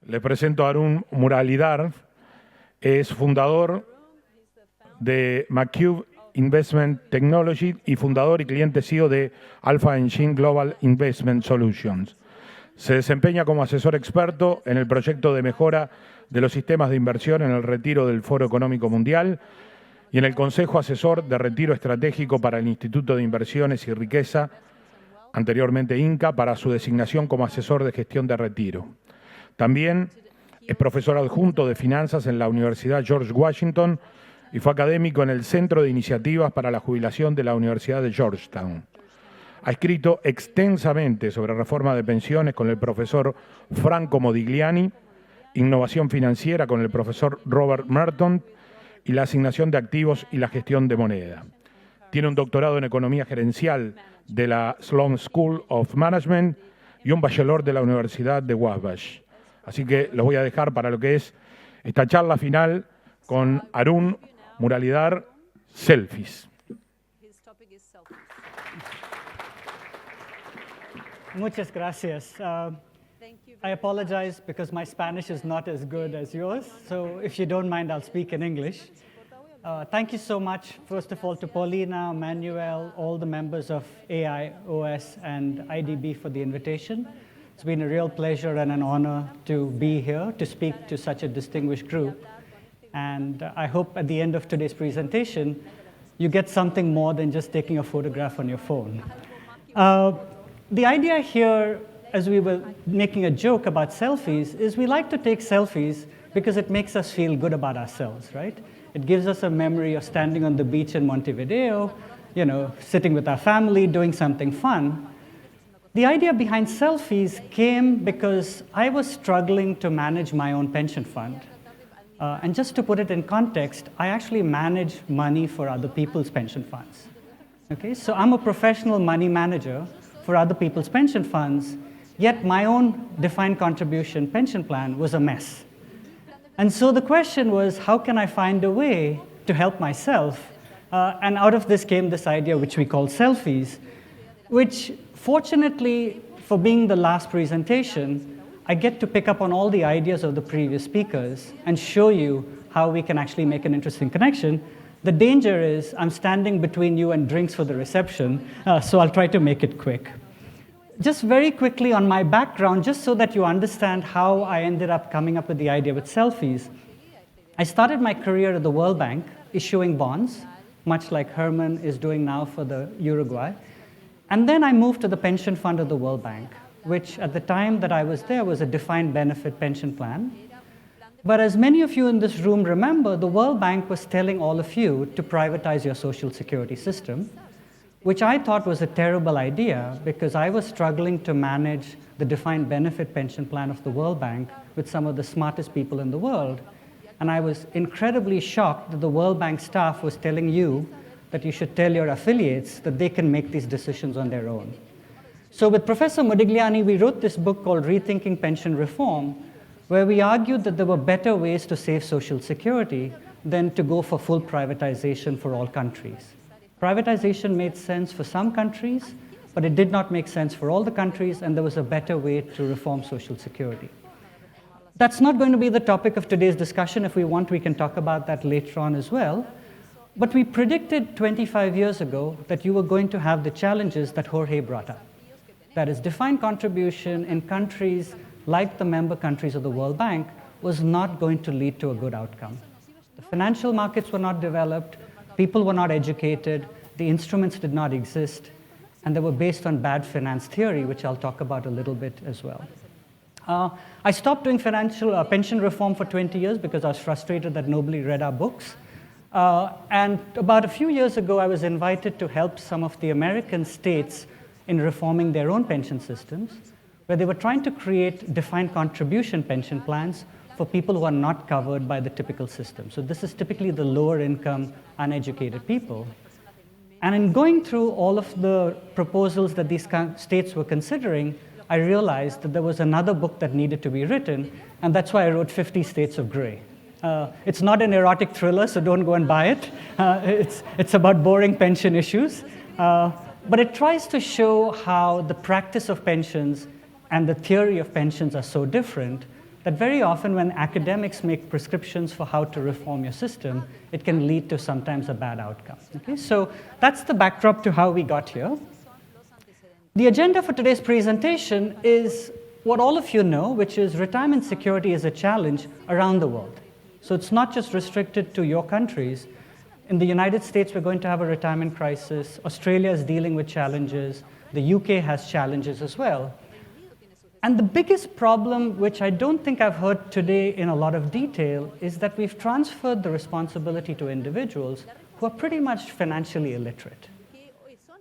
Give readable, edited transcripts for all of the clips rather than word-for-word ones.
Les presento a Arun Muralidhar, es fundador de McCube Investment Technology y fundador y cliente CEO de Alpha Engine Global Investment Solutions. Se desempeña como asesor experto en el proyecto de mejora de los sistemas de inversión en el Retiro del Foro Económico Mundial y en el Consejo Asesor de Retiro Estratégico para el Instituto de Inversiones y Riqueza, anteriormente INCA, para su designación como asesor de gestión de retiro. También es profesor adjunto de finanzas en la Universidad George Washington y fue académico en el Centro de Iniciativas para la Jubilación de la Universidad de Georgetown. Ha escrito extensamente sobre reforma de pensiones con el profesor Franco Modigliani, innovación financiera con el profesor Robert Merton y la asignación de activos y la gestión de moneda. Tiene un doctorado en economía gerencial de la Sloan School of Management y un bachelor de la Universidad de Wabash. Así que los voy a dejar para lo que es esta charla final con Arun Muralidhar, SeLFIES. Muchas gracias. I apologize because my Spanish is not as good as yours, so if you don't mind, I'll speak in English. Thank you so much, first of all, to Paulina, Manuel, all the members of AIOS and IDB for the invitation. It's been a real pleasure and an honor to be here to speak to such a distinguished group. And I hope at the end of today's presentation, you get something more than just taking a photograph on your phone. The idea here, as we were making a joke about selfies, is we like to take selfies because it makes us feel good about ourselves, right? It gives us a memory of standing on the beach in Montevideo, sitting with our family, doing something fun. The idea behind selfies came because I was struggling to manage my own pension fund. And just to put it in context, I actually manage money for other people's pension funds. Okay, so I'm a professional money manager for other people's pension funds, yet my own defined contribution pension plan was a mess. And so the question was, how can I find a way to help myself? And out of this came this idea, which we call selfies, which fortunately, for being the last presentation, I get to pick up on all the ideas of the previous speakers and show you how we can actually make an interesting connection. The danger is I'm standing between you and drinks for the reception, so I'll try to make it quick. Just very quickly on my background, just so that you understand how I ended up coming up with the idea with selfies. I started my career at the World Bank, issuing bonds, much like Herman is doing now for the Uruguay. And then I moved to the pension fund of the World Bank, which at the time that I was there was a defined benefit pension plan. But as many of you in this room remember, the World Bank was telling all of you to privatize your social security system, which I thought was a terrible idea because I was struggling to manage the defined benefit pension plan of the World Bank with some of the smartest people in the world. And I was incredibly shocked that the World Bank staff was telling you that you should tell your affiliates that they can make these decisions on their own. So with Professor Modigliani, we wrote this book called Rethinking Pension Reform, where we argued that there were better ways to save Social Security than to go for full privatization for all countries. Privatization made sense for some countries, but it did not make sense for all the countries, and there was a better way to reform Social Security. That's not going to be the topic of today's discussion. If we want, we can talk about that later on as well. But we predicted 25 years ago that you were going to have the challenges that Jorge brought up. That is, defined contribution in countries like the member countries of the World Bank was not going to lead to a good outcome. The financial markets were not developed, people were not educated, the instruments did not exist, and they were based on bad finance theory, which I'll talk about a little bit as well. I stopped doing pension reform for 20 years because I was frustrated that nobody read our books. And about a few years ago, I was invited to help some of the American states in reforming their own pension systems, where they were trying to create defined contribution pension plans for people who are not covered by the typical system. So this is typically the lower income, uneducated people. And in going through all of the proposals that these states were considering, I realized that there was another book that needed to be written, and that's why I wrote 50 States of Gray. It's not an erotic thriller, so don't go and buy it. It's about boring pension issues. But it tries to show how the practice of pensions and the theory of pensions are so different that very often when academics make prescriptions for how to reform your system, it can lead to sometimes a bad outcome. Okay? So that's the backdrop to how we got here. The agenda for today's presentation is what all of you know, which is retirement security is a challenge around the world. So it's not just restricted to your countries. In the United States, we're going to have a retirement crisis. Australia is dealing with challenges. The UK has challenges as well. And the biggest problem, which I don't think I've heard today in a lot of detail, is that we've transferred the responsibility to individuals who are pretty much financially illiterate.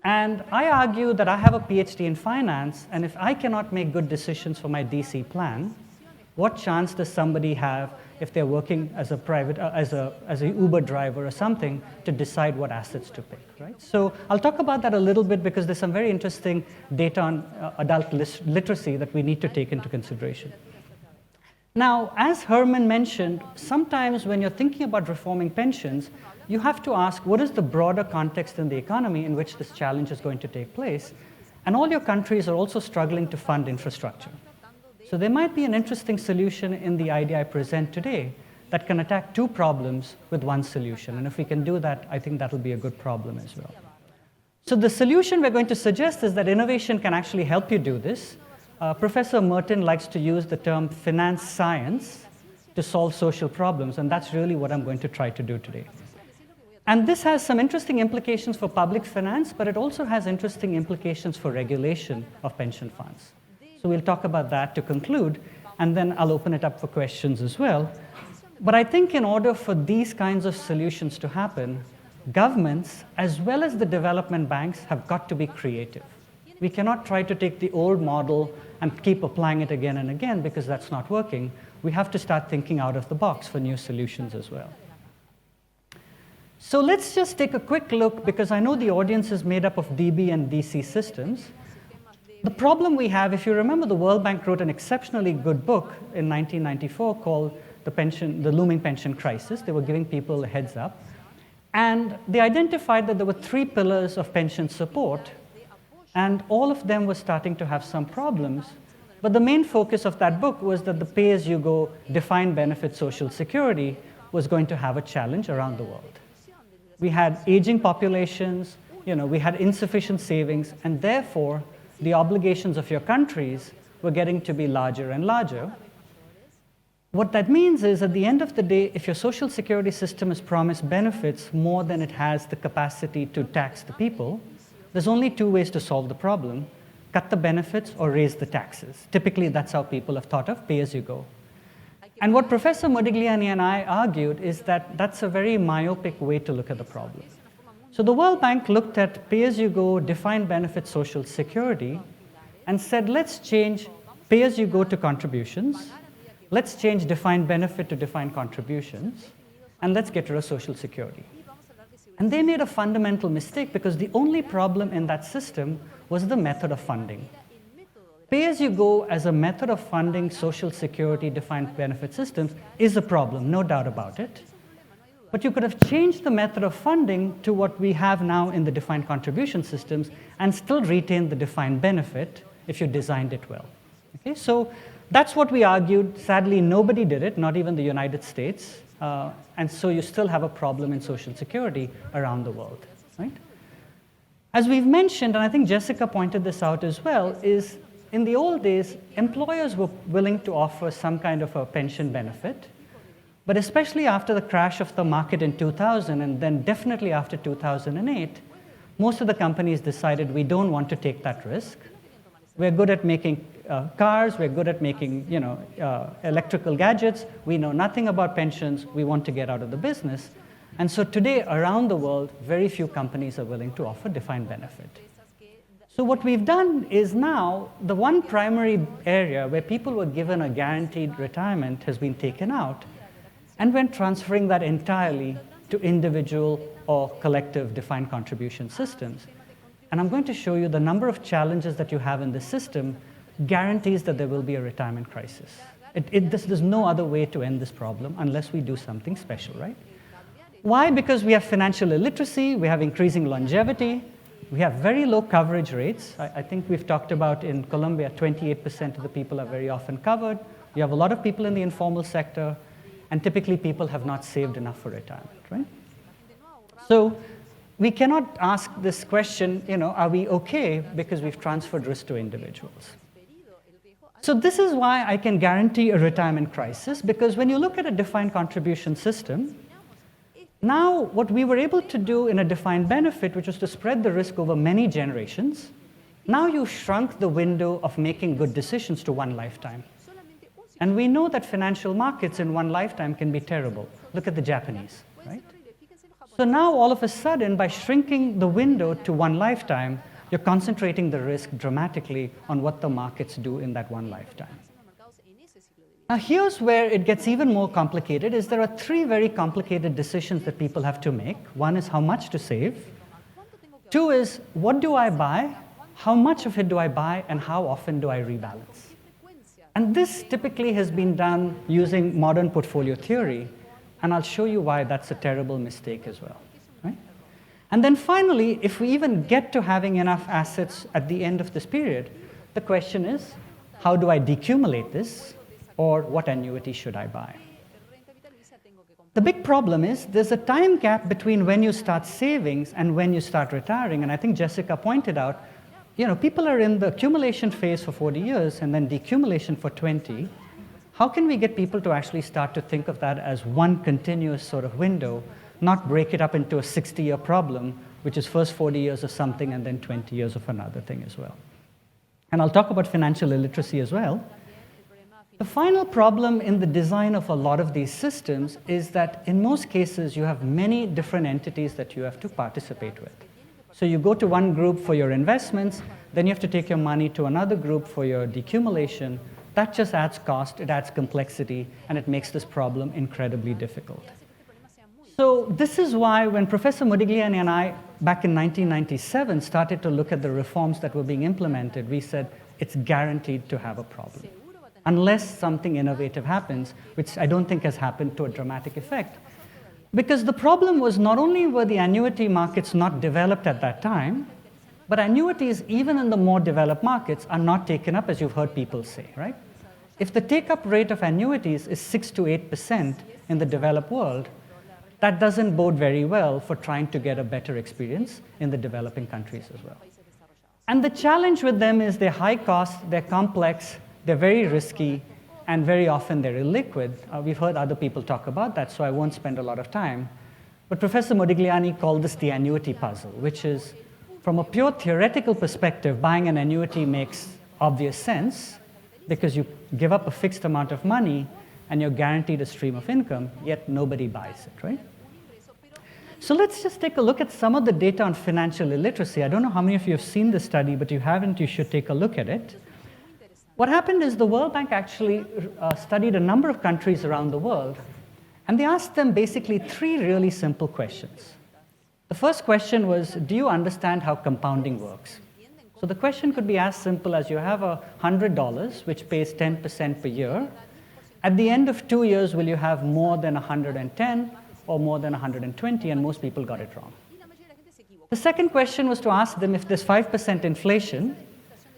And I argue that I have a PhD in finance, and if I cannot make good decisions for my DC plan, what chance does somebody have if they're working as a private, as a Uber driver or something, to decide what assets to pick, right? So I'll talk about that a little bit because there's some very interesting data on adult literacy that we need to take into consideration. Now, as Herman mentioned, sometimes when you're thinking about reforming pensions, you have to ask, what is the broader context in the economy in which this challenge is going to take place? And all your countries are also struggling to fund infrastructure. So there might be an interesting solution in the idea I present today that can attack two problems with one solution. And if we can do that, I think that'll be a good problem as well. So the solution we're going to suggest is that innovation can actually help you do this. Professor Merton likes to use the term finance science to solve social problems, and that's really what I'm going to try to do today. And this has some interesting implications for public finance, but it also has interesting implications for regulation of pension funds. So we'll talk about that to conclude, and then I'll open it up for questions as well. But I think in order for these kinds of solutions to happen, governments, as well as the development banks, have got to be creative. We cannot try to take the old model and keep applying it again and again because that's not working. We have to start thinking out of the box for new solutions as well. So let's just take a quick look, because I know the audience is made up of DB and DC systems. The problem we have, if you remember, the World Bank wrote an exceptionally good book in 1994 called The Looming Pension Crisis. They were giving people a heads up. And they identified that there were 3 pillars of pension support, and all of them were starting to have some problems. But the main focus of that book was that the pay-as-you-go defined benefit Social Security was going to have a challenge around the world. We had aging populations, we had insufficient savings, and therefore the obligations of your countries were getting to be larger and larger. What that means is, at the end of the day, if your social security system has promised benefits more than it has the capacity to tax the people, there's only 2 ways to solve the problem: cut the benefits or raise the taxes. Typically, that's how people have thought of pay-as-you-go. And what Professor Modigliani and I argued is that that's a very myopic way to look at the problem. So the World Bank looked at pay-as-you-go defined benefit Social Security and said, let's change pay-as-you-go to contributions, let's change defined benefit to defined contributions, and let's get rid of Social Security. And they made a fundamental mistake because the only problem in that system was the method of funding. Pay-as-you-go as a method of funding Social Security defined benefit systems is a problem, no doubt about it. But you could have changed the method of funding to what we have now in the defined contribution systems and still retain the defined benefit if you designed it well. Okay? So that's what we argued. Sadly, nobody did it, not even the United States. And so you still have a problem in Social Security around the world. Right? As we've mentioned, and I think Jessica pointed this out as well, is in the old days, employers were willing to offer some kind of a pension benefit. But especially after the crash of the market in 2000, and then definitely after 2008, most of the companies decided we don't want to take that risk. We're good at making cars, we're good at making electrical gadgets, we know nothing about pensions, we want to get out of the business. And so today, around the world, very few companies are willing to offer defined benefit. So what we've done is now, the one primary area where people were given a guaranteed retirement has been taken out, and we're transferring that entirely to individual or collective defined contribution systems. And I'm going to show you the number of challenges that you have in this system guarantees that there will be a retirement crisis. There's no other way to end this problem unless we do something special, right? Why? Because we have financial illiteracy, we have increasing longevity, We have very low coverage rates. I think we've talked about in Colombia, 28% of the people are very often covered. You have a lot of people in the informal sector, and typically people have not saved enough for retirement, right? So we cannot ask this question, are we okay because we've transferred risk to individuals? So this is why I can guarantee a retirement crisis, because when you look at a defined contribution system, now what we were able to do in a defined benefit, which was to spread the risk over many generations, now you shrunk the window of making good decisions to one lifetime. And we know that financial markets in one lifetime can be terrible. Look at the Japanese, right? So now all of a sudden, by shrinking the window to one lifetime, you're concentrating the risk dramatically on what the markets do in that one lifetime. Now here's where it gets even more complicated, is there are three very complicated decisions that people have to make. One is how much to save. Two is, what do I buy? How much of it do I buy? And how often do I rebalance? And this typically has been done using modern portfolio theory, and I'll show you why that's a terrible mistake as well. Right? And then finally, if we even get to having enough assets at the end of this period, the question is, how do I decumulate this, or what annuity should I buy? The big problem is there's a time gap between when you start savings and when you start retiring, and I think Jessica pointed out, people are in the accumulation phase for 40 years and then decumulation for 20. How can we get people to actually start to think of that as one continuous sort of window, not break it up into a 60-year problem, which is first 40 years of something and then 20 years of another thing as well? And I'll talk about financial illiteracy as well. The final problem in the design of a lot of these systems is that in most cases you have many different entities that you have to participate with. So you go to one group for your investments, then you have to take your money to another group for your decumulation. That just adds cost, it adds complexity, and it makes this problem incredibly difficult. So this is why when Professor Modigliani and I, back in 1997, started to look at the reforms that were being implemented, we said it's guaranteed to have a problem, unless something innovative happens, which I don't think has happened to a dramatic effect. Because the problem was not only were the annuity markets not developed at that time, but annuities, even in the more developed markets, are not taken up, as you've heard people say, right? If the take-up rate of annuities is 6 to 8% in the developed world, that doesn't bode very well for trying to get a better experience in the developing countries as well. And the challenge with them is they're high cost, they're complex, they're very risky, and very often they're illiquid. We've heard other people talk about that, so I won't spend a lot of time. But Professor Modigliani called this the annuity puzzle, which is, from a pure theoretical perspective, buying an annuity makes obvious sense because you give up a fixed amount of money and you're guaranteed a stream of income, yet nobody buys it, right? So let's just take a look at some of the data on financial illiteracy. I don't know how many of you have seen this study, but if you haven't, you should take a look at it. What happened is the World Bank actually studied a number of countries around the world, and they asked them basically three really simple questions. The first question was, do you understand how compounding works? So the question could be as simple as you have $100, which pays 10% per year. At the end of 2 years, will you have more than 110 or more than 120? And most people got it wrong. The second question was to ask them, if there's 5% inflation,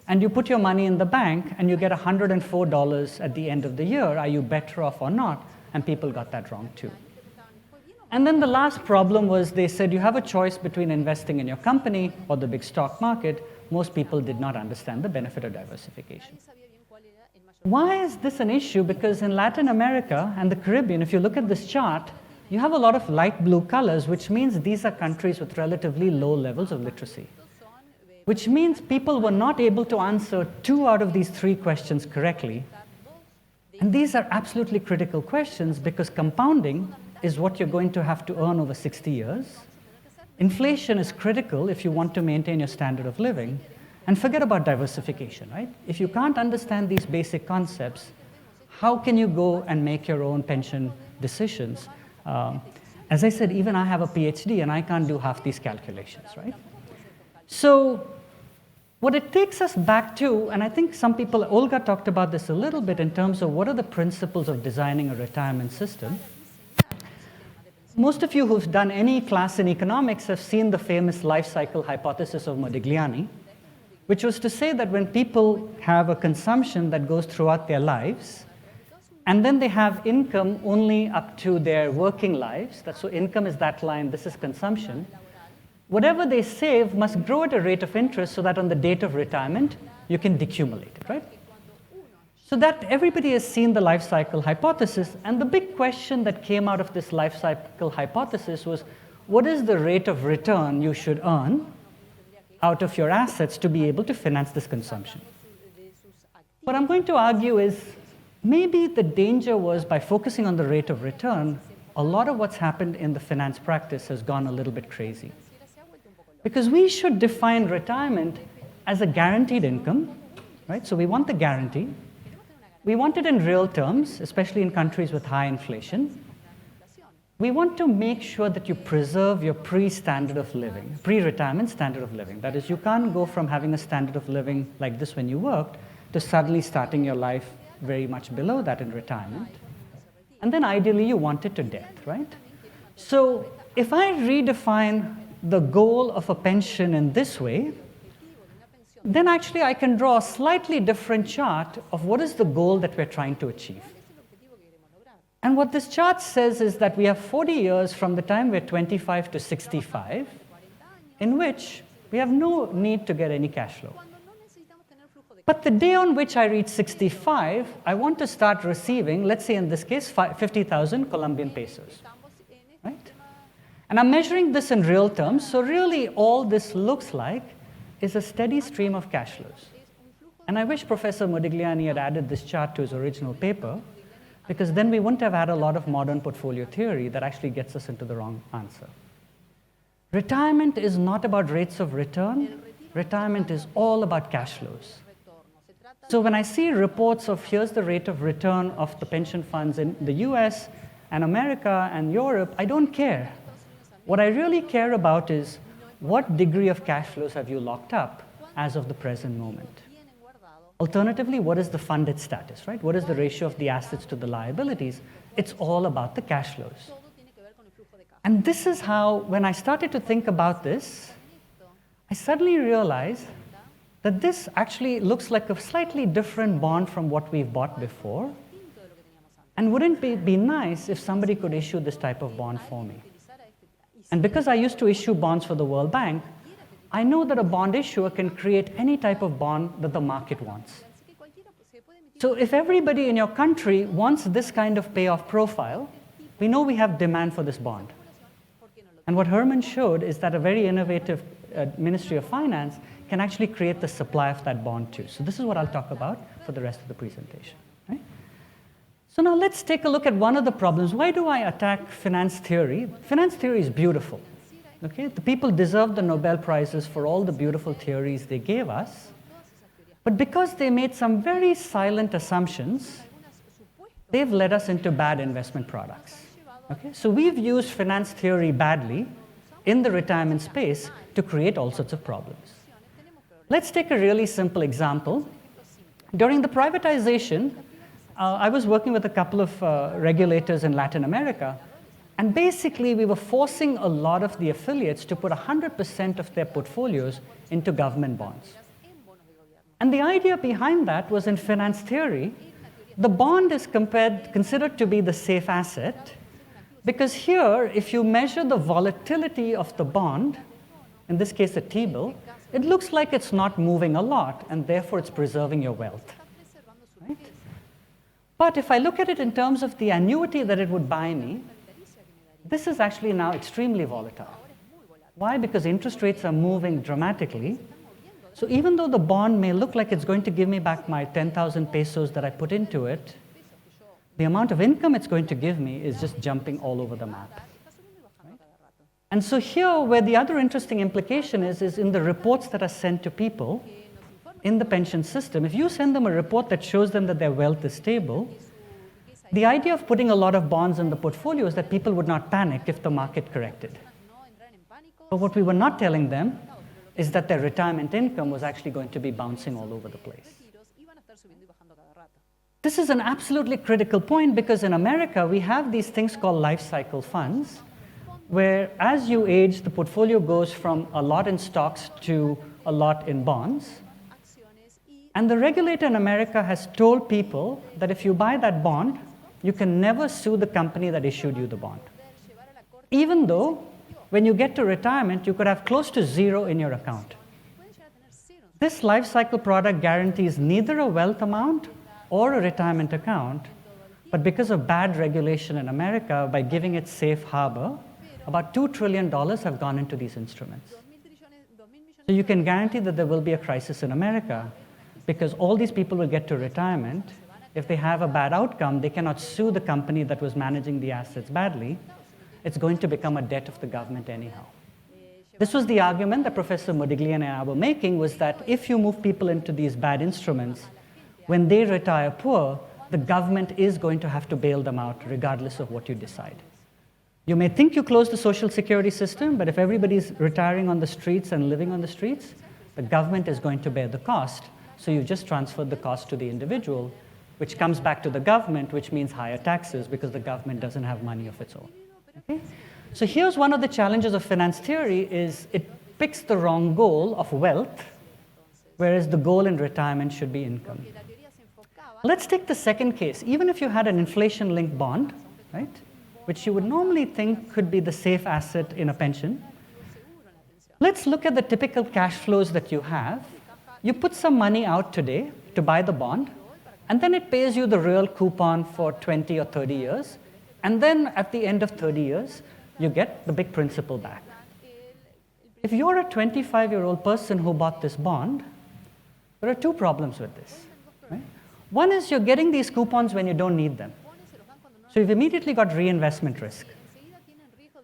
and you put your money in the bank and you get $104 at the end of the year, are you better off or not? And people got that wrong too. And then the last problem was they said you have a choice between investing in your company or the big stock market. Most people did not understand the benefit of diversification. Why is this an issue? Because in Latin America and the Caribbean, if you look at this chart, you have a lot of light blue colors, which means these are countries with relatively low levels of literacy. Which means people were not able to answer 2 out of these 3 questions correctly. And these are absolutely critical questions because compounding is what you're going to have to earn over 60 years. Inflation is critical if you want to maintain your standard of living. And forget about diversification, right? If you can't understand these basic concepts, how can you go and make your own pension decisions? As I said, even I have a PhD and I can't do half these calculations, right? So what it takes us back to, and I think some people, Olga talked about this a little bit in terms of what are the principles of designing a retirement system. Most of you who've done any class in economics have seen the famous life cycle hypothesis of Modigliani, which was to say that when people have a consumption that goes throughout their lives, and then they have income only up to their working lives, so income is that line, this is consumption, whatever they save must grow at a rate of interest so that on the date of retirement, you can decumulate it, right? So that everybody has seen the life cycle hypothesis, and the big question that came out of this life cycle hypothesis was, what is the rate of return you should earn out of your assets to be able to finance this consumption? What I'm going to argue is, maybe the danger was by focusing on the rate of return, a lot of what's happened in the finance practice has gone a little bit crazy. Because we should define retirement as a guaranteed income, right? So we want the guarantee. We want it in real terms, especially in countries with high inflation. We want to make sure that you preserve your pre-standard of living, pre-retirement standard of living. That is, you can't go from having a standard of living like this when you worked to suddenly starting your life very much below that in retirement. And then ideally, you want it to death, right? So if I redefine the goal of a pension in this way, then actually I can draw a slightly different chart of what is the goal that we're trying to achieve. And what this chart says is that we have 40 years from the time we're 25 to 65, in which we have no need to get any cash flow. But the day on which I reach 65, I want to start receiving, let's say in this case, 50,000 Colombian pesos, right? And I'm measuring this in real terms, so really all this looks like is a steady stream of cash flows. And I wish Professor Modigliani had added this chart to his original paper, because then we wouldn't have had a lot of modern portfolio theory that actually gets us into the wrong answer. Retirement is not about rates of return. Retirement is all about cash flows. So when I see reports of here's the rate of return of the pension funds in the US and America and Europe, I don't care. What I really care about is what degree of cash flows have you locked up as of the present moment? Alternatively, what is the funded status, right? What is the ratio of the assets to the liabilities? It's all about the cash flows. And this is how, when I started to think about this, I suddenly realized that this actually looks like a slightly different bond from what we've bought before. And wouldn't it be nice if somebody could issue this type of bond for me? And because I used to issue bonds for the World Bank, I know that a bond issuer can create any type of bond that the market wants. So if everybody in your country wants this kind of payoff profile, we know we have demand for this bond. And what Herman showed is that a very innovative Ministry of Finance can actually create the supply of that bond too. So this is what I'll talk about for the rest of the presentation. Right? So now let's take a look at one of the problems. Why do I attack finance theory? Finance theory is beautiful. Okay? The people deserve the Nobel Prizes for all the beautiful theories they gave us. But because they made some very silent assumptions, they've led us into bad investment products. Okay? So we've used finance theory badly in the retirement space to create all sorts of problems. Let's take a really simple example. During the privatization, I was working with a couple of regulators in Latin America, and basically we were forcing a lot of the affiliates to put 100% of their portfolios into government bonds. And the idea behind that was, in finance theory, the bond is considered to be the safe asset, because here, if you measure the volatility of the bond, in this case a T-bill, it looks like it's not moving a lot, and therefore it's preserving your wealth. Right? But if I look at it in terms of the annuity that it would buy me, this is actually now extremely volatile. Why? Because interest rates are moving dramatically. So even though the bond may look like it's going to give me back my 10,000 pesos that I put into it, the amount of income it's going to give me is just jumping all over the map. Right? And so here, where the other interesting implication is in the reports that are sent to people in the pension system. If you send them a report that shows them that their wealth is stable, the idea of putting a lot of bonds in the portfolio is that people would not panic if the market corrected. But what we were not telling them is that their retirement income was actually going to be bouncing all over the place. This is an absolutely critical point, because in America, we have these things called life cycle funds, where as you age, the portfolio goes from a lot in stocks to a lot in bonds. And the regulator in America has told people that if you buy that bond, you can never sue the company that issued you the bond. Even though, when you get to retirement, you could have close to zero in your account. This life cycle product guarantees neither a wealth amount or a retirement account, but because of bad regulation in America, by giving it safe harbor, about $2 trillion have gone into these instruments. So you can guarantee that there will be a crisis in America, because all these people will get to retirement. If they have a bad outcome, they cannot sue the company that was managing the assets badly. It's going to become a debt of the government anyhow. This was the argument that Professor Modigliani and I were making, was that if you move people into these bad instruments, when they retire poor, the government is going to have to bail them out regardless of what you decide. You may think you close the social security system, but if everybody's retiring on the streets and living on the streets, the government is going to bear the cost. So you just transferred the cost to the individual, which comes back to the government, which means higher taxes because the government doesn't have money of its own. Okay? So here's one of the challenges of finance theory is it picks the wrong goal of wealth, whereas the goal in retirement should be income. Let's take the second case. Even if you had an inflation-linked bond, right, which you would normally think could be the safe asset in a pension, let's look at the typical cash flows that you have. You put some money out today to buy the bond, and then it pays you the real coupon for 20 or 30 years, and then at the end of 30 years, you get the big principal back. If you're a 25-year-old person who bought this bond, there are two problems with this. Right? One is you're getting these coupons when you don't need them. So you've immediately got reinvestment risk.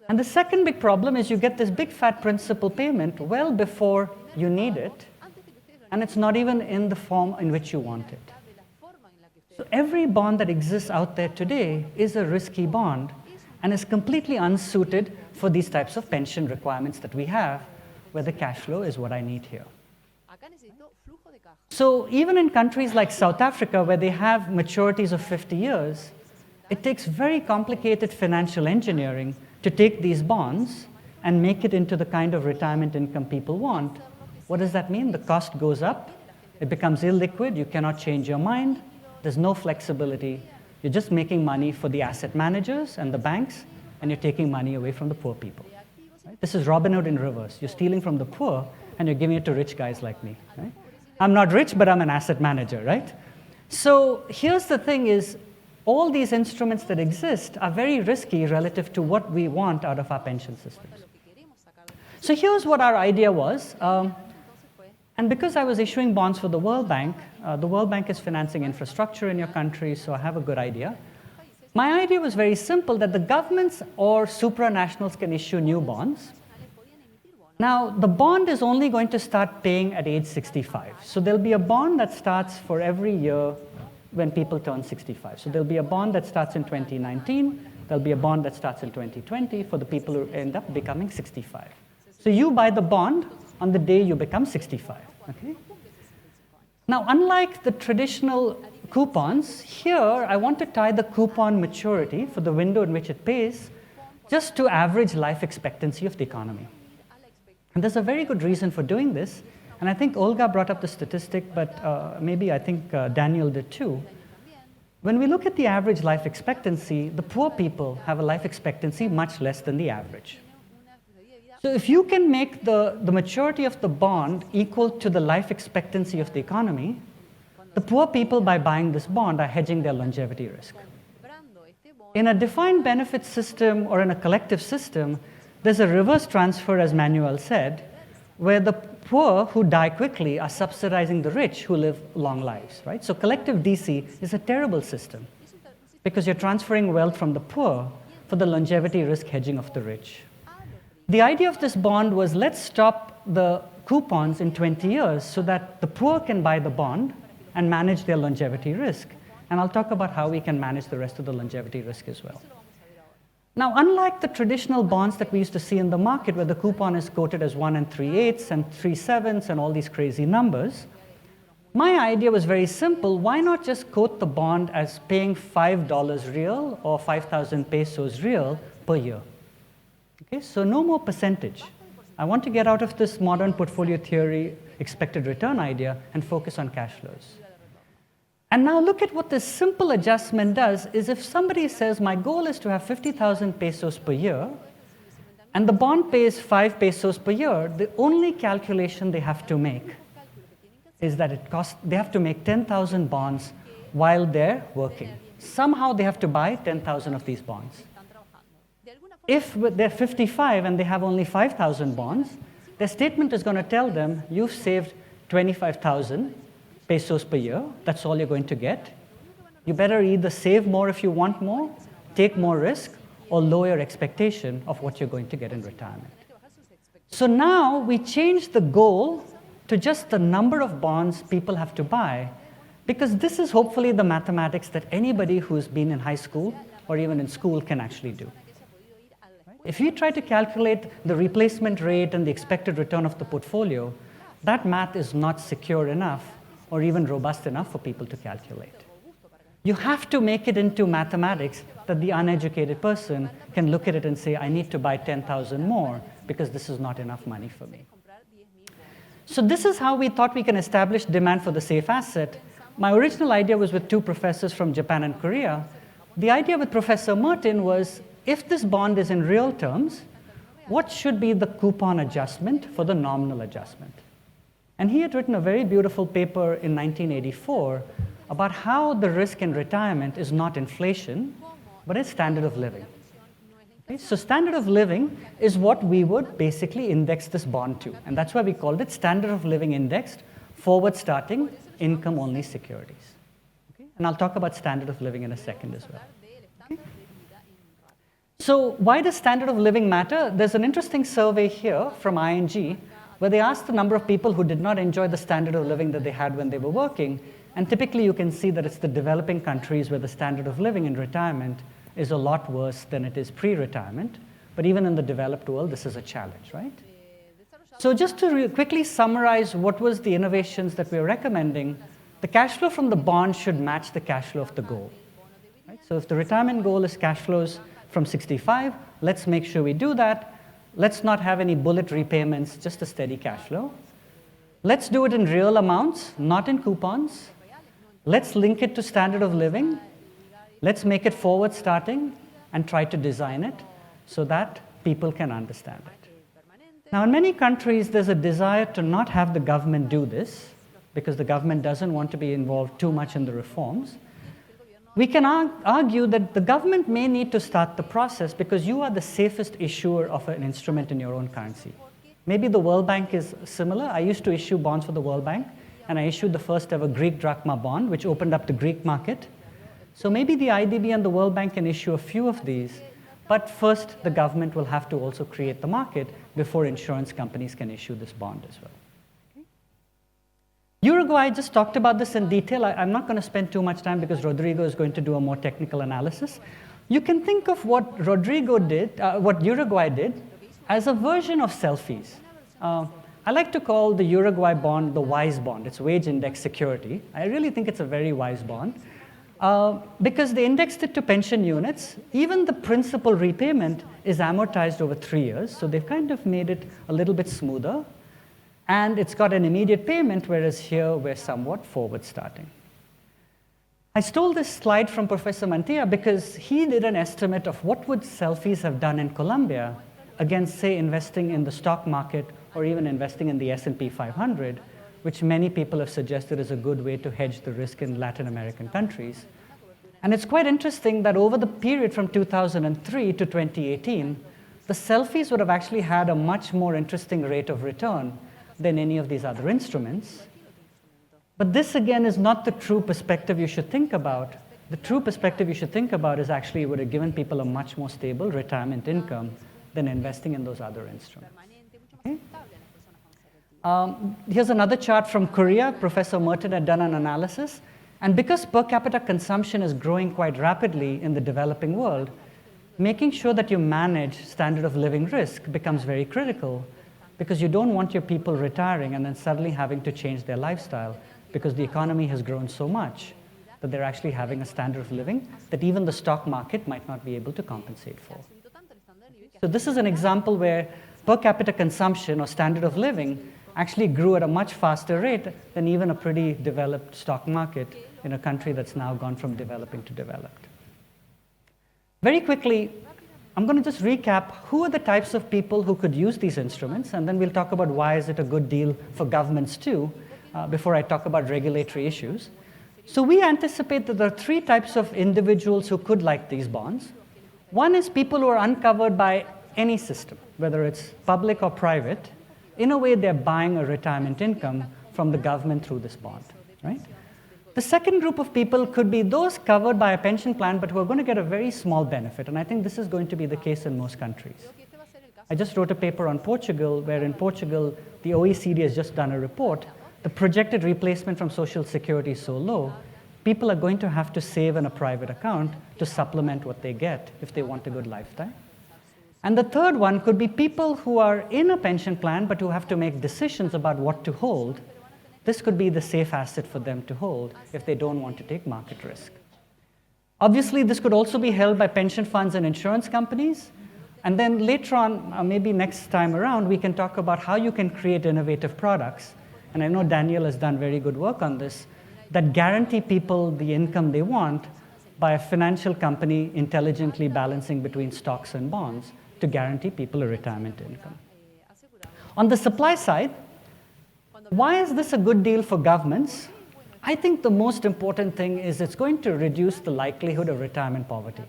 And the second big problem is you get this big fat principal payment well before you need it, and it's not even in the form in which you want it. So every bond that exists out there today is a risky bond and is completely unsuited for these types of pension requirements that we have, where the cash flow is what I need here. So even in countries like South Africa, where they have maturities of 50 years, it takes very complicated financial engineering to take these bonds and make it into the kind of retirement income people want. What does that mean? The cost goes up, it becomes illiquid, you cannot change your mind, there's no flexibility, you're just making money for the asset managers and the banks, and you're taking money away from the poor people. Right? This is Robin Hood in reverse. You're stealing from the poor, and you're giving it to rich guys like me. Right? I'm not rich, but I'm an asset manager, right? So here's the thing is, all these instruments that exist are very risky relative to what we want out of our pension systems. So here's what our idea was. And because I was issuing bonds for the World Bank is financing infrastructure in your country, so I have a good idea. My idea was very simple, that the governments or supranationals can issue new bonds. Now, the bond is only going to start paying at age 65. So there'll be a bond that starts for every year when people turn 65. So there'll be a bond that starts in 2019, there'll be a bond that starts in 2020 for the people who end up becoming 65. So you buy the bond on the day you become 65. Okay? Now, unlike the traditional coupons, here I want to tie the coupon maturity for the window in which it pays just to average life expectancy of the economy. And there's a very good reason for doing this, and I think Olga brought up the statistic, but maybe I think Daniel did too. When we look at the average life expectancy, the poor people have a life expectancy much less than the average. So if you can make the maturity of the bond equal to the life expectancy of the economy, the poor people, by buying this bond, are hedging their longevity risk. In a defined benefit system or in a collective system, there's a reverse transfer, as Manuel said, where the poor who die quickly are subsidizing the rich who live long lives, right? So collective DC is a terrible system because you're transferring wealth from the poor for the longevity risk hedging of the rich. The idea of this bond was, let's stop the coupons in 20 years so that the poor can buy the bond and manage their longevity risk. And I'll talk about how we can manage the rest of the longevity risk as well. Now, unlike the traditional bonds that we used to see in the market, where the coupon is quoted as 1 3/8 and 3/7 and all these crazy numbers, my idea was very simple. Why not just quote the bond as paying $5 real or 5,000 pesos real per year? Okay, so no more percentage. I want to get out of this modern portfolio theory expected return idea and focus on cash flows. And now look at what this simple adjustment does is if somebody says, my goal is to have 50,000 pesos per year, and the bond pays 5 pesos per year, the only calculation they have to make is that they have to make 10,000 bonds while they're working. Somehow they have to buy 10,000 of these bonds. If they're 55 and they have only 5,000 bonds, their statement is going to tell them, you've saved 25,000 pesos per year. That's all you're going to get. You better either save more if you want more, take more risk, or lower your expectation of what you're going to get in retirement. So now we change the goal to just the number of bonds people have to buy, because this is hopefully the mathematics that anybody who's been in high school or even in school can actually do. If you try to calculate the replacement rate and the expected return of the portfolio, that math is not secure enough or even robust enough for people to calculate. You have to make it into mathematics that the uneducated person can look at it and say, I need to buy 10,000 more because this is not enough money for me. So this is how we thought we can establish demand for the safe asset. My original idea was with 2 professors from Japan and Korea. The idea with Professor Merton was, if this bond is in real terms, what should be the coupon adjustment for the nominal adjustment? And he had written a very beautiful paper in 1984 about how the risk in retirement is not inflation, but it's standard of living. Okay? So standard of living is what we would basically index this bond to. And that's why we called it standard of living indexed, forward-starting, income-only securities. Okay? And I'll talk about standard of living in a second as well. Okay? So why does standard of living matter? There's an interesting survey here from ING where they asked the number of people who did not enjoy the standard of living that they had when they were working. And typically you can see that it's the developing countries where the standard of living in retirement is a lot worse than it is pre-retirement. But even in the developed world, this is a challenge, right? So just to quickly summarize what was the innovations that we were recommending, the cash flow from the bond should match the cash flow of the goal. Right? So if the retirement goal is cash flows from 65, let's make sure we do that. Let's not have any bullet repayments, just a steady cash flow. Let's do it in real amounts, not in coupons. Let's link it to standard of living. Let's make it forward starting and try to design it so that people can understand it. Now, in many countries, there's a desire to not have the government do this because the government doesn't want to be involved too much in the reforms. We can argue that the government may need to start the process because you are the safest issuer of an instrument in your own currency. Maybe the World Bank is similar. I used to issue bonds for the World Bank, and I issued the first ever Greek drachma bond, which opened up the Greek market. So maybe the IDB and the World Bank can issue a few of these, but first the government will have to also create the market before insurance companies can issue this bond as well. Uruguay, I just talked about this in detail. I'm not going to spend too much time because Rodrigo is going to do a more technical analysis. You can think of what what Uruguay did, as a version of SeLFIES. I like to call the Uruguay bond the wise bond. It's wage index security. I really think it's a very wise bond because they indexed it to pension units. Even the principal repayment is amortized over 3 years, so they've kind of made it a little bit smoother. And it's got an immediate payment, whereas here we're somewhat forward starting. I stole this slide from Professor Mantilla because he did an estimate of what would SeLFIES have done in Colombia against, say, investing in the stock market or even investing in the S&P 500, which many people have suggested is a good way to hedge the risk in Latin American countries. And it's quite interesting that over the period from 2003 to 2018, the SeLFIES would have actually had a much more interesting rate of return than any of these other instruments. But this, again, is not the true perspective you should think about. The true perspective you should think about is actually it would have given people a much more stable retirement income than investing in those other instruments. Okay? Here's another chart from Korea. Professor Merton had done an analysis. And because per capita consumption is growing quite rapidly in the developing world, making sure that you manage standard of living risk becomes very critical, because you don't want your people retiring and then suddenly having to change their lifestyle because the economy has grown so much that they're actually having a standard of living that even the stock market might not be able to compensate for. So this is an example where per capita consumption or standard of living actually grew at a much faster rate than even a pretty developed stock market in a country that's now gone from developing to developed. Very quickly, I'm going to just recap who are the types of people who could use these instruments, and then we'll talk about why is it a good deal for governments too, before I talk about regulatory issues. So we anticipate that there are three types of individuals who could like these bonds. One is people who are uncovered by any system, whether it's public or private. In a way, they're buying a retirement income from the government through this bond, right? The second group of people could be those covered by a pension plan, but who are going to get a very small benefit, and I think this is going to be the case in most countries. I just wrote a paper on Portugal, where in Portugal, the OECD has just done a report. The projected replacement from Social Security is so low, people are going to have to save in a private account to supplement what they get if they want a good lifetime. And the third one could be people who are in a pension plan, but who have to make decisions about what to hold. This could be the safe asset for them to hold if they don't want to take market risk. Obviously, this could also be held by pension funds and insurance companies. And then later on, maybe next time around, we can talk about how you can create innovative products. And I know Daniel has done very good work on this, that guarantee people the income they want by a financial company intelligently balancing between stocks and bonds to guarantee people a retirement income. On the supply side, why is this a good deal for governments? I think the most important thing is it's going to reduce the likelihood of retirement poverty.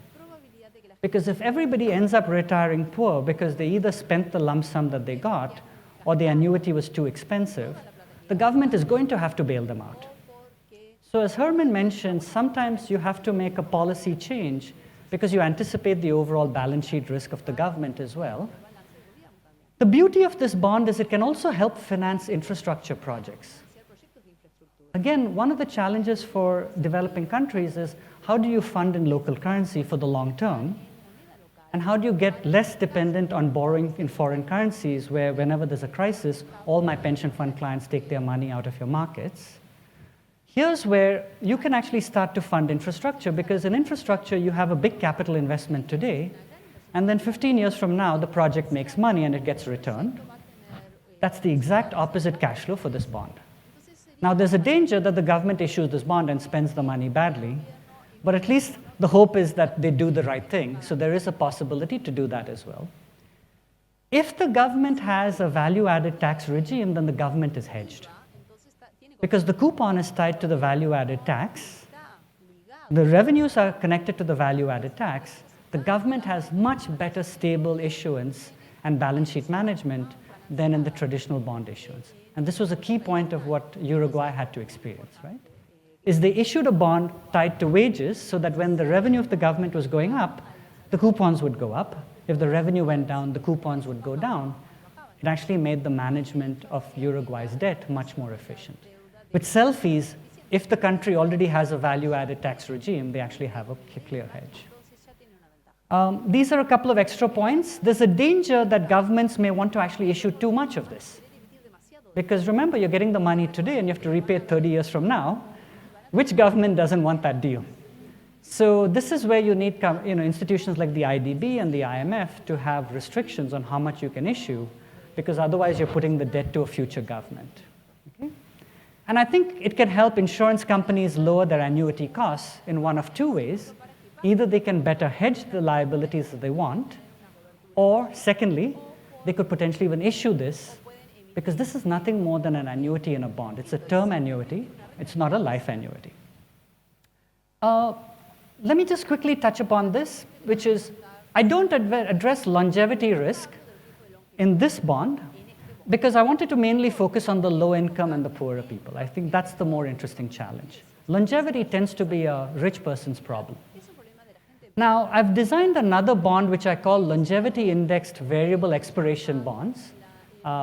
Because if everybody ends up retiring poor because they either spent the lump sum that they got or the annuity was too expensive, the government is going to have to bail them out. So as Herman mentioned, sometimes you have to make a policy change because you anticipate the overall balance sheet risk of the government as well. The beauty of this bond is it can also help finance infrastructure projects. Again, one of the challenges for developing countries is how do you fund in local currency for the long term? And how do you get less dependent on borrowing in foreign currencies where whenever there's a crisis, all my pension fund clients take their money out of your markets? Here's where you can actually start to fund infrastructure, because in infrastructure, you have a big capital investment today, and then 15 years from now, the project makes money and it gets returned. That's the exact opposite cash flow for this bond. Now, there's a danger that the government issues this bond and spends the money badly, but at least the hope is that they do the right thing, so there is a possibility to do that as well. If the government has a value-added tax regime, then the government is hedged. Because the coupon is tied to the value-added tax, the revenues are connected to the value-added tax, the government has much better stable issuance and balance sheet management than in the traditional bond issuance. And this was a key point of what Uruguay had to experience, right? Is they issued a bond tied to wages so that when the revenue of the government was going up, the coupons would go up. If the revenue went down, the coupons would go down. It actually made the management of Uruguay's debt much more efficient. With SeLFIES, if the country already has a value-added tax regime, they actually have a clear hedge. These are a couple of extra points. There's a danger that governments may want to actually issue too much of this. Because remember, you're getting the money today and you have to repay it 30 years from now. Which government doesn't want that deal? So this is where you need institutions like the IDB and the IMF to have restrictions on how much you can issue, because otherwise you're putting the debt to a future government. Okay? And I think it can help insurance companies lower their annuity costs in one of two ways. Either they can better hedge the liabilities that they want, or secondly, they could potentially even issue this, because this is nothing more than an annuity in a bond. It's a term annuity. It's not a life annuity. Let me just quickly touch upon this, which is I don't address longevity risk in this bond because I wanted to mainly focus on the low income and the poorer people. I think that's the more interesting challenge. Longevity tends to be a rich person's problem. Now, I've designed another bond which I call longevity indexed variable expiration bonds,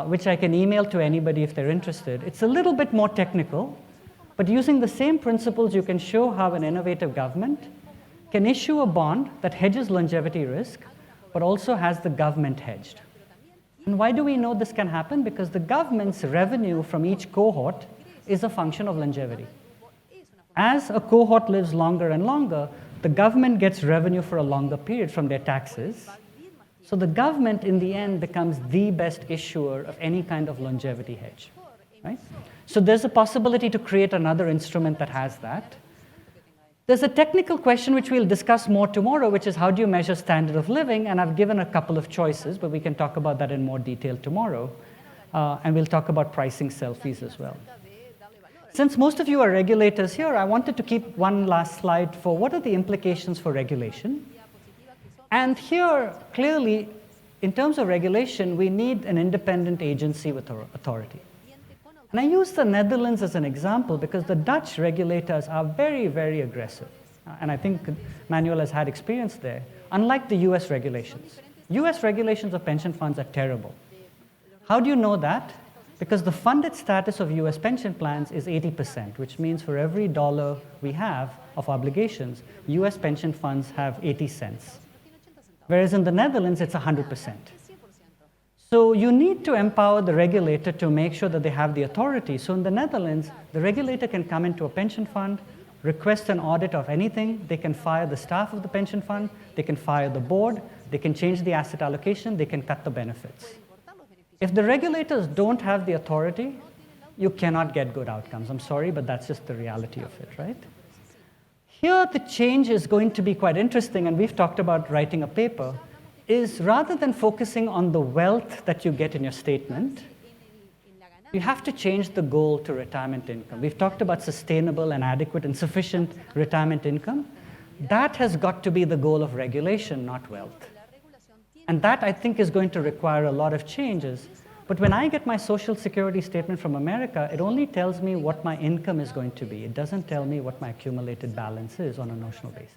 which I can email to anybody if they're interested. It's a little bit more technical, but using the same principles, you can show how an innovative government can issue a bond that hedges longevity risk, but also has the government hedged. And why do we know this can happen? Because the government's revenue from each cohort is a function of longevity. As a cohort lives longer and longer, the government gets revenue for a longer period from their taxes. So the government, in the end, becomes the best issuer of any kind of longevity hedge, right? So there's a possibility to create another instrument that has that. There's a technical question which we'll discuss more tomorrow, which is how do you measure standard of living? And I've given a couple of choices, but we can talk about that in more detail tomorrow. And we'll talk about pricing SeLFIES as well. Since most of you are regulators here, I wanted to keep one last slide for what are the implications for regulation. And here, clearly, in terms of regulation, we need an independent agency with authority. And I use the Netherlands as an example because the Dutch regulators are very, very aggressive. And I think Manuel has had experience there, unlike the US regulations. US regulations of pension funds are terrible. How do you know that? Because the funded status of US pension plans is 80%, which means for every dollar we have of obligations, US pension funds have 80 cents. Whereas in the Netherlands, it's 100%. So you need to empower the regulator to make sure that they have the authority. So in the Netherlands, the regulator can come into a pension fund, request an audit of anything. They can fire the staff of the pension fund. They can fire the board. They can change the asset allocation. They can cut the benefits. If the regulators don't have the authority, you cannot get good outcomes. I'm sorry, but that's just the reality of it, right? Here, the change is going to be quite interesting, and we've talked about writing a paper, is rather than focusing on the wealth that you get in your statement, you have to change the goal to retirement income. We've talked about sustainable and adequate and sufficient retirement income. That has got to be the goal of regulation, not wealth. And that, I think, is going to require a lot of changes. But when I get my Social Security statement from America, it only tells me what my income is going to be. It doesn't tell me what my accumulated balance is on a notional basis.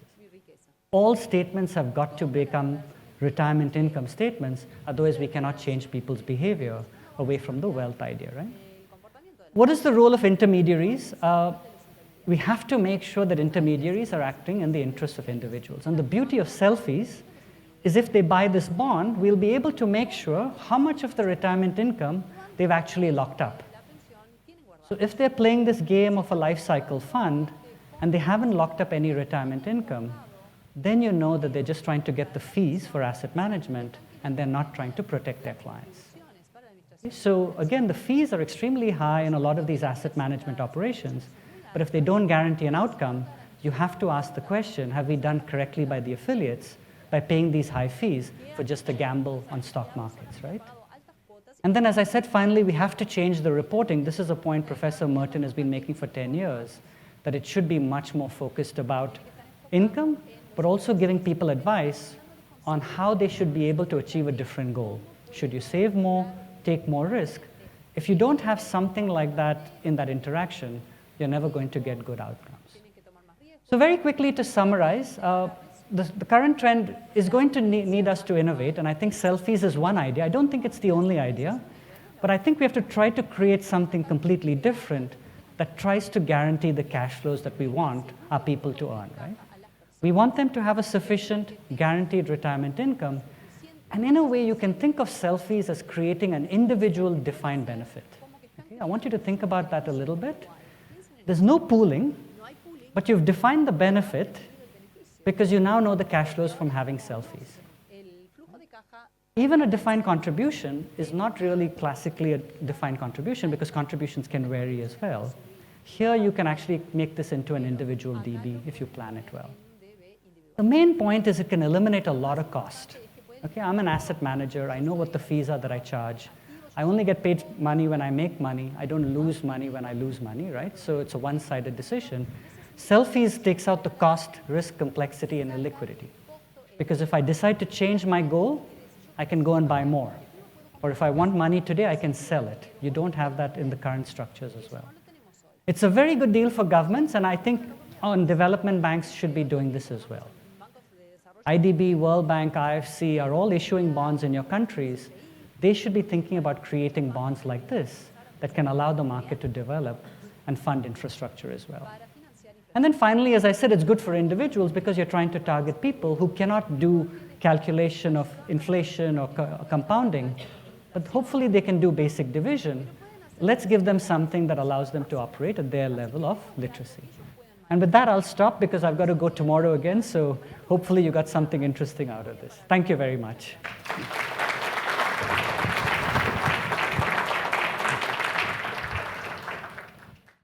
All statements have got to become retirement income statements, otherwise we cannot change people's behavior away from the wealth idea, right? What is the role of intermediaries? We have to make sure that intermediaries are acting in the interest of individuals. And the beauty of SeLFIES is if they buy this bond, we'll be able to make sure how much of the retirement income they've actually locked up. So if they're playing this game of a life cycle fund and they haven't locked up any retirement income, then you know that they're just trying to get the fees for asset management and they're not trying to protect their clients. So again, the fees are extremely high in a lot of these asset management operations, but if they don't guarantee an outcome, you have to ask the question, have we done correctly by the affiliates by paying these high fees for just a gamble on stock markets, right? And then, as I said, finally, we have to change the reporting. This is a point Professor Merton has been making for 10 years, that it should be much more focused about income, but also giving people advice on how they should be able to achieve a different goal. Should you save more, take more risk? If you don't have something like that in that interaction, you're never going to get good outcomes. So very quickly to summarize, the current trend is going to need us to innovate, and I think SeLFIES is one idea. I don't think it's the only idea, but I think we have to try to create something completely different that tries to guarantee the cash flows that we want our people to earn, right? We want them to have a sufficient guaranteed retirement income, and in a way you can think of SeLFIES as creating an individual defined benefit. Okay? I want you to think about that a little bit. There's no pooling, but you've defined the benefit because you now know the cash flows from having SeLFIES. Even a defined contribution is not really classically a defined contribution because contributions can vary as well. Here you can actually make this into an individual DB if you plan it well. The main point is it can eliminate a lot of cost. Okay, I'm an asset manager. I know what the fees are that I charge. I only get paid money when I make money. I don't lose money when I lose money, right? So it's a one-sided decision. SeLFIES takes out the cost, risk, complexity, and illiquidity. Because if I decide to change my goal, I can go and buy more. Or if I want money today, I can sell it. You don't have that in the current structures as well. It's a very good deal for governments, and I think development banks should be doing this as well. IDB, World Bank, IFC are all issuing bonds in your countries. They should be thinking about creating bonds like this that can allow the market to develop and fund infrastructure as well. And then finally, as I said, it's good for individuals because you're trying to target people who cannot do calculation of inflation or compounding, but hopefully they can do basic division. Let's give them something that allows them to operate at their level of literacy. And with that, I'll stop because I've got to go tomorrow again. So hopefully you got something interesting out of this. Thank you very much.